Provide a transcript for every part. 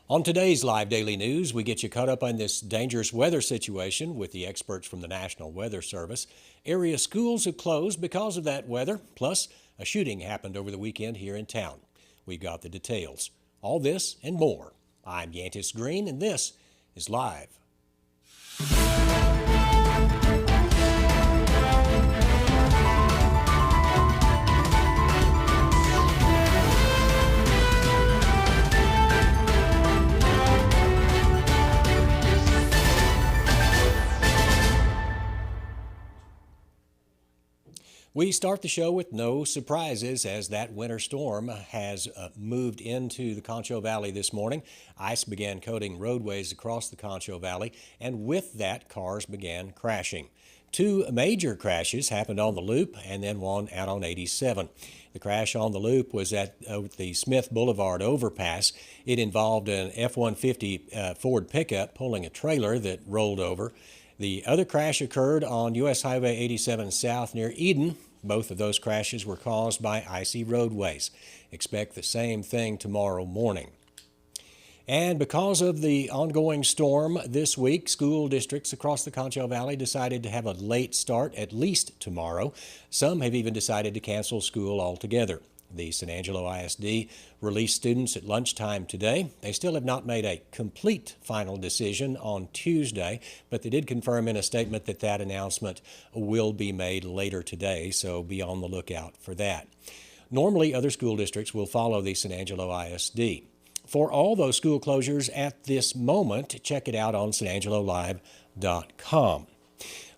On today's Live Daily News, we get you caught up on this dangerous weather situation with the experts from the National Weather Service. Area schools have closed because of that weather, plus a shooting happened over the weekend here in town. We've got the details. All this and more. I'm Yantis Green, and this is Live. We start the show with no surprises as that winter storm has moved into the Concho Valley this morning. Ice began coating roadways across the Concho Valley, and with that, cars began crashing. Two major crashes happened on the Loop and then one out on 87. The crash on the Loop was at the Smith Boulevard overpass. It involved an F-150 Ford pickup pulling a trailer that rolled over. The other crash occurred on U.S. Highway 87 South near Eden. Both of those crashes were caused by icy roadways. Expect the same thing tomorrow morning. And because of the ongoing storm this week, school districts across the Concho Valley decided to have a late start, at least tomorrow. Some have even decided to cancel school altogether. The San Angelo ISD released students at lunchtime today. They still have not made a complete final decision on Tuesday, but they did confirm in a statement that that announcement will be made later today, so be on the lookout for that. Normally, other school districts will follow the San Angelo ISD. For all those school closures at this moment, check it out on sanangelolive.com.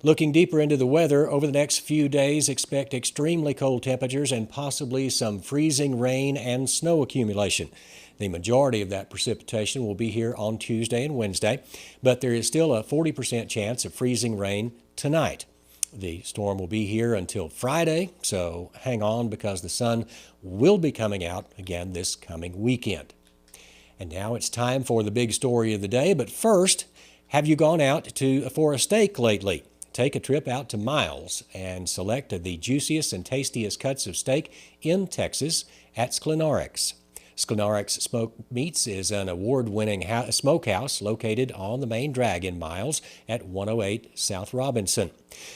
Looking deeper into the weather, over the next few days, expect extremely cold temperatures and possibly some freezing rain and snow accumulation. The majority of that precipitation will be here on Tuesday and Wednesday, but there is still a 40% chance of freezing rain tonight. The storm will be here until Friday, so hang on because the sun will be coming out again this coming weekend. And now it's time for the big story of the day, but first, have you gone out for a steak lately? Take a trip out to Miles and select the juiciest and tastiest cuts of steak in Texas at Sklinarix. Sklinarix Smoked Meats is an award-winning smokehouse located on the main drag in Miles at 108 South Robinson.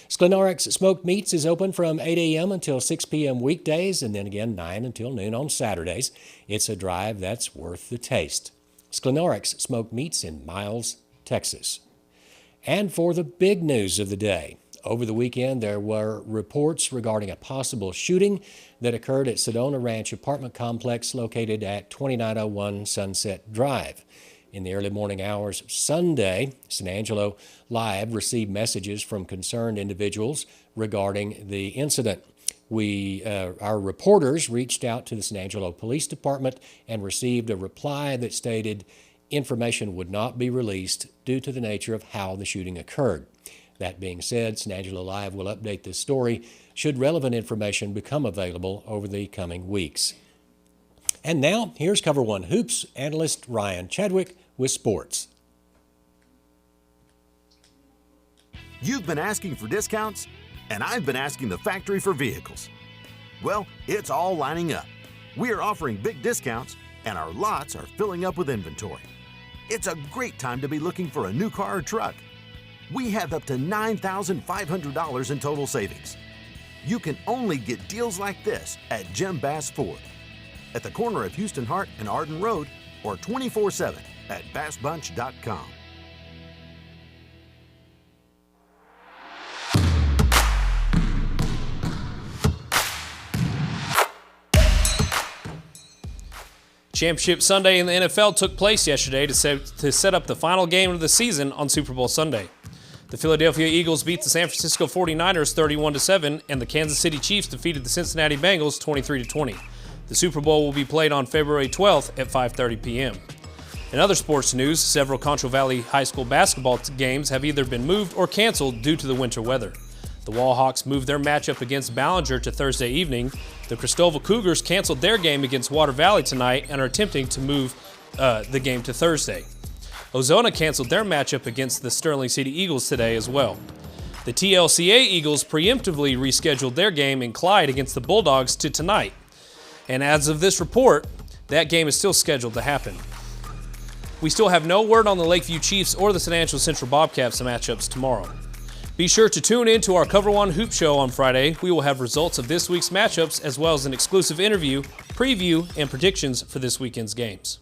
Sklinarix Smoked Meats is open from 8 a.m. until 6 p.m. weekdays and then again 9 until noon on Saturdays. It's a drive that's worth the taste. Sklinarix Smoked Meats in Miles, Texas. And for the big news of the day, over the weekend there were reports regarding a possible shooting that occurred at Sedona Ranch apartment complex located at 2901 Sunset Drive. In the early morning hours of Sunday, San Angelo Live received messages from concerned individuals regarding the incident. Our reporters reached out to the San Angelo Police Department and received a reply that stated information would not be released due to the nature of how the shooting occurred. That being said, San Angelo Live will update this story should relevant information become available over the coming weeks. And now, here's Cover One Hoops analyst Ryan Chadwick with sports. You've been asking for discounts, and I've been asking the factory for vehicles. Well, it's all lining up. We are offering big discounts, and our lots are filling up with inventory. It's a great time to be looking for a new car or truck. We have up to $9,500 in total savings. You can only get deals like this at Jim Bass Ford, at the corner of Houston Hart and Arden Road, or 24/7 at bassbunch.com. Championship Sunday in the NFL took place yesterday to set up the final game of the season on Super Bowl Sunday. The Philadelphia Eagles beat the San Francisco 49ers 31-7, and the Kansas City Chiefs defeated the Cincinnati Bengals 23-20. The Super Bowl will be played on February 12th at 5:30 p.m. In other sports news, several Concho Valley High School basketball games have either been moved or canceled due to the winter weather. The Wallhawks moved their matchup against Ballinger to Thursday evening. The Cristobal Cougars canceled their game against Water Valley tonight and are attempting to move the game to Thursday. Ozona canceled their matchup against the Sterling City Eagles today as well. The TLCA Eagles preemptively rescheduled their game in Clyde against the Bulldogs to tonight. And as of this report, that game is still scheduled to happen. We still have no word on the Lakeview Chiefs or the San Angelo Central Bobcats matchups tomorrow. Be sure to tune in to our Cover One Hoop Show on Friday. We will have results of this week's matchups as well as an exclusive interview, preview, and predictions for this weekend's games.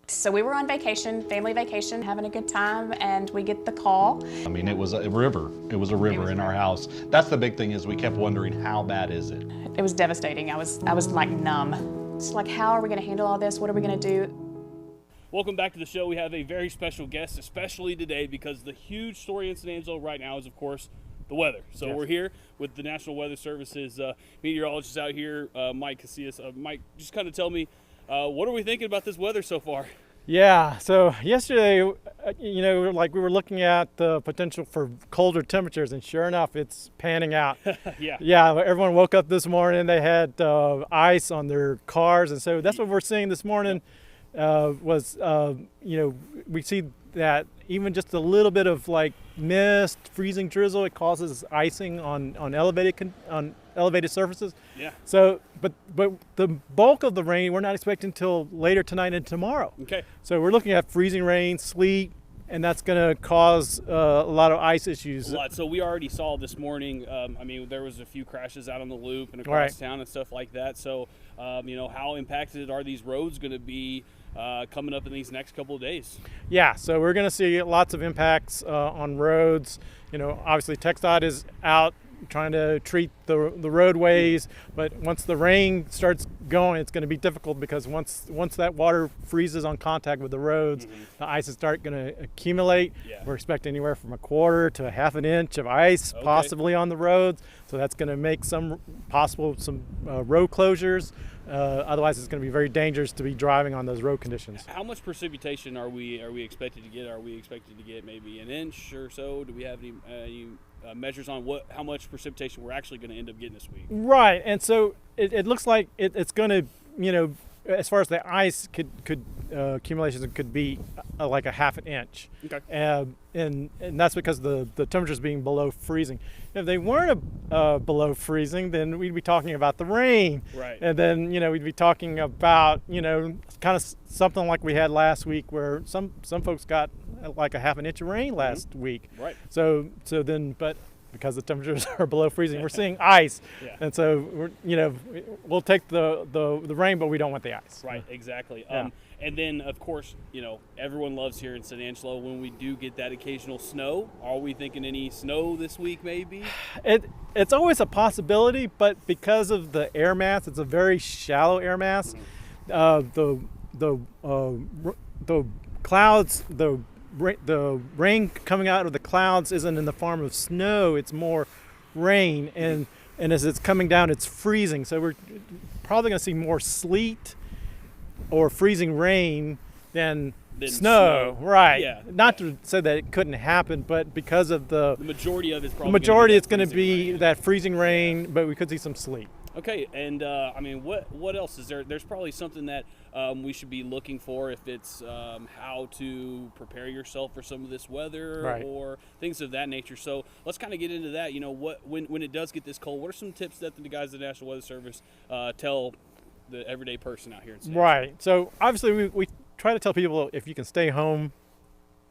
So we were on vacation, family vacation, having a good time, and we get the call. I mean, it was a river. It was a river in our house. That's the big thing, is we kept wondering, how bad is it? It was devastating. I was like numb. It's like, how are we going to handle all this? What are we going to do? Welcome back to the show. We have a very special guest, especially today, because the huge story in San Angelo right now is, of course, the weather. So We're here with the National Weather Service's meteorologist out here, Mike Casillas. Mike, just kind of tell me, what are we thinking about this weather so far? Yeah, so yesterday, we were looking at the potential for colder temperatures, and sure enough, it's panning out. Yeah, everyone woke up this morning, they had ice on their cars, and so that's what we're seeing this morning. We see that even just a little bit of like mist, freezing drizzle, it causes icing on elevated surfaces. Yeah. So, but the bulk of the rain we're not expecting until later tonight and tomorrow. Okay. So we're looking at freezing rain, sleet, and that's going to cause a lot of ice issues. A lot. So we already saw this morning, there was a few crashes out on the loop and across town and stuff like that. So, how impacted are these roads going to be coming up in these next couple of days? Yeah, so we're going to see lots of impacts on roads. Obviously TxDOT is out trying to treat the roadways, but once the rain starts going, it's going to be difficult, because once that water freezes on contact with the roads, the ice is going to accumulate. Yeah. We're expecting anywhere from a quarter to a half an inch of ice, possibly on the roads. So that's going to make some road closures. Otherwise, it's going to be very dangerous to be driving on those road conditions. How much precipitation are we expected to get? Are we expected to get maybe an inch or so? Do we have any measures on how much precipitation we're actually going to end up getting this week? Right, and so it looks like it's going to, as far as the ice accumulations, it could be like a half an inch. Okay. And that's because the temperature's being below freezing. If they weren't below freezing, then we'd be talking about the rain. Right. And then, we'd be talking about, kind of something like we had last week, where some folks got like a half an inch of rain last week. Right. So then, but because the temperatures are below freezing, we're seeing ice. Yeah. And so we'll take the rain, but we don't want the ice. Right, exactly. Yeah. And then, of course, everyone loves here in San Angelo when we do get that occasional snow. Are we thinking any snow this week, maybe? It's always a possibility, but because of the air mass, it's a very shallow air mass. The clouds, the rain coming out of the clouds isn't in the form of snow; it's more rain, and as it's coming down, it's freezing. So we're probably going to see more sleet or freezing rain than snow. Right. Yeah. Not to say that it couldn't happen, but because of the majority of it's probably it's going to be that freezing rain, but we could see some sleet. Okay, and what else is there? There's probably something that we should be looking for, if it's how to prepare yourself for some of this weather, or things of that nature. So let's kind of get into that. When it does get this cold, what are some tips that the guys at the National Weather Service tell the everyday person out here in San Angelo? Right. So obviously we try to tell people, if you can stay home,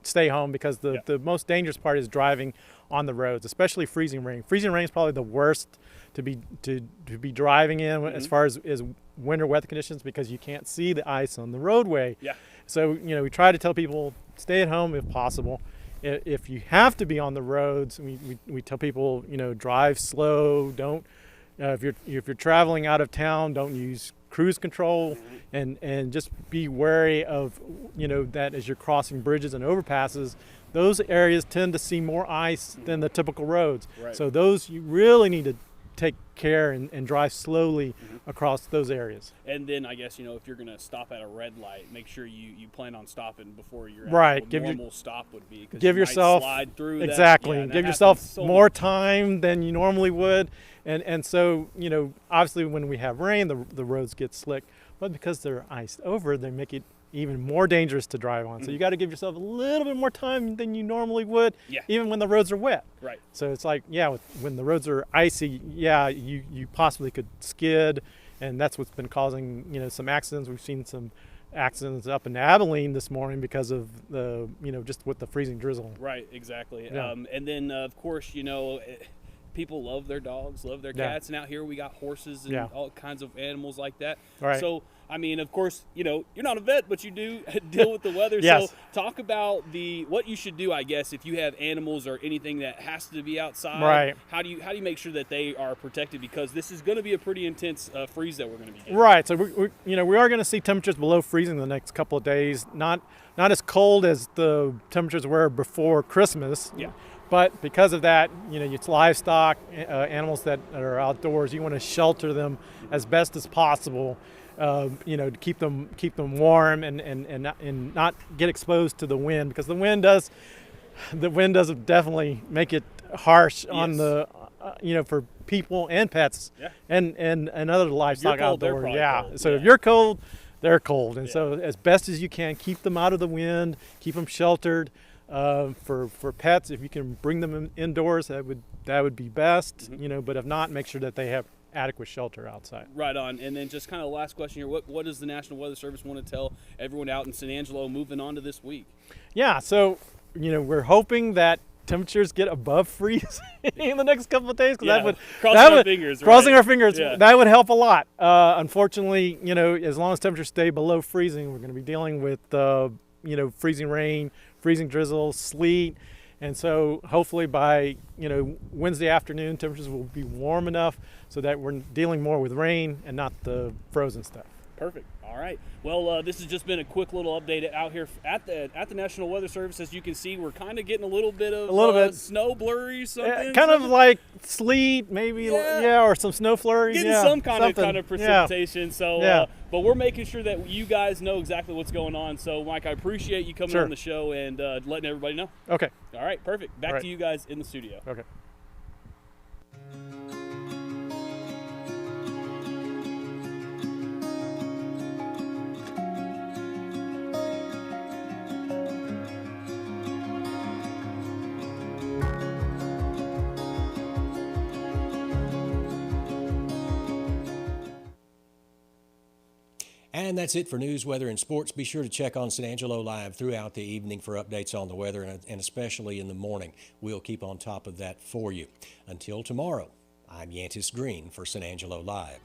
because the most dangerous part is driving on the roads, especially freezing rain. Freezing rain is probably the worst to be driving in as far as winter weather conditions, because you can't see the ice on the roadway. Yeah. So we try to tell people, stay at home if possible. If you have to be on the roads, we tell people, drive slow. Don't if you're traveling out of town, don't use cruise control, and just be wary of that as you're crossing bridges and overpasses. Those areas tend to see more ice than the typical roads. Right. So those, you really need to take care and drive slowly across those areas. And then I guess, if you're going to stop at a red light, make sure you plan on stopping before your normal stop would be. Give yourself, slide through exactly. That. Yeah, give yourself so more time than you normally would. And so, obviously when we have rain, the roads get slick, but because they're iced over, they make it even more dangerous to drive on. So you got to give yourself a little bit more time than you normally would, even when the roads are wet. Right. So it's like, when the roads are icy, you possibly could skid, and that's what's been causing, some accidents. We've seen some accidents up in Abilene this morning because of the, just with the freezing drizzle. Right, exactly. Yeah. And then, of course, people love their dogs, love their cats, and out here we got horses and all kinds of animals like that. Right. So, I mean, of course, you're not a vet, but you do deal with the weather. Yes. So talk about what you should do, I guess, if you have animals or anything that has to be outside. Right. How do you make sure that they are protected, because this is going to be a pretty intense freeze that we're going to be getting. Right. So we are going to see temperatures below freezing the next couple of days. Not as cold as the temperatures were before Christmas. Yeah. But because of that, it's livestock, animals that are outdoors. You want to shelter them as best as possible, to keep them warm and not get exposed to the wind, because the wind does definitely make it harsh on the for people and pets and other livestock outdoors. Cold. So if you're cold, they're cold, and so as best as you can, keep them out of the wind, keep them sheltered. For pets, if you can bring them indoors, that would be best. But if not, make sure that they have adequate shelter outside. Right on. And then just kind of last question here: what does the National Weather Service want to tell everyone out in San Angelo moving on to this week? Yeah, so we're hoping that temperatures get above freeze in the next couple of days, because crossing our fingers, that would help a lot. Unfortunately, as long as temperatures stay below freezing, we're going to be dealing with freezing rain, freezing drizzle, sleet, and so hopefully by Wednesday afternoon, temperatures will be warm enough so that we're dealing more with rain and not the frozen stuff. Perfect. All right. Well, this has just been a quick little update out here at the National Weather Service. As you can see, we're kind of getting a little bit snow blurry, something. Kind of like sleet, maybe, or some snow flurries. Getting some kind of precipitation. So, but we're making sure that you guys know exactly what's going on. So, Mike, I appreciate you coming on the show and letting everybody know. Okay. All right. Perfect. Back to you guys in the studio. Okay. And that's it for news, weather, and sports. Be sure to check on San Angelo Live throughout the evening for updates on the weather, and especially in the morning. We'll keep on top of that for you. Until tomorrow, I'm Yantis Green for San Angelo Live.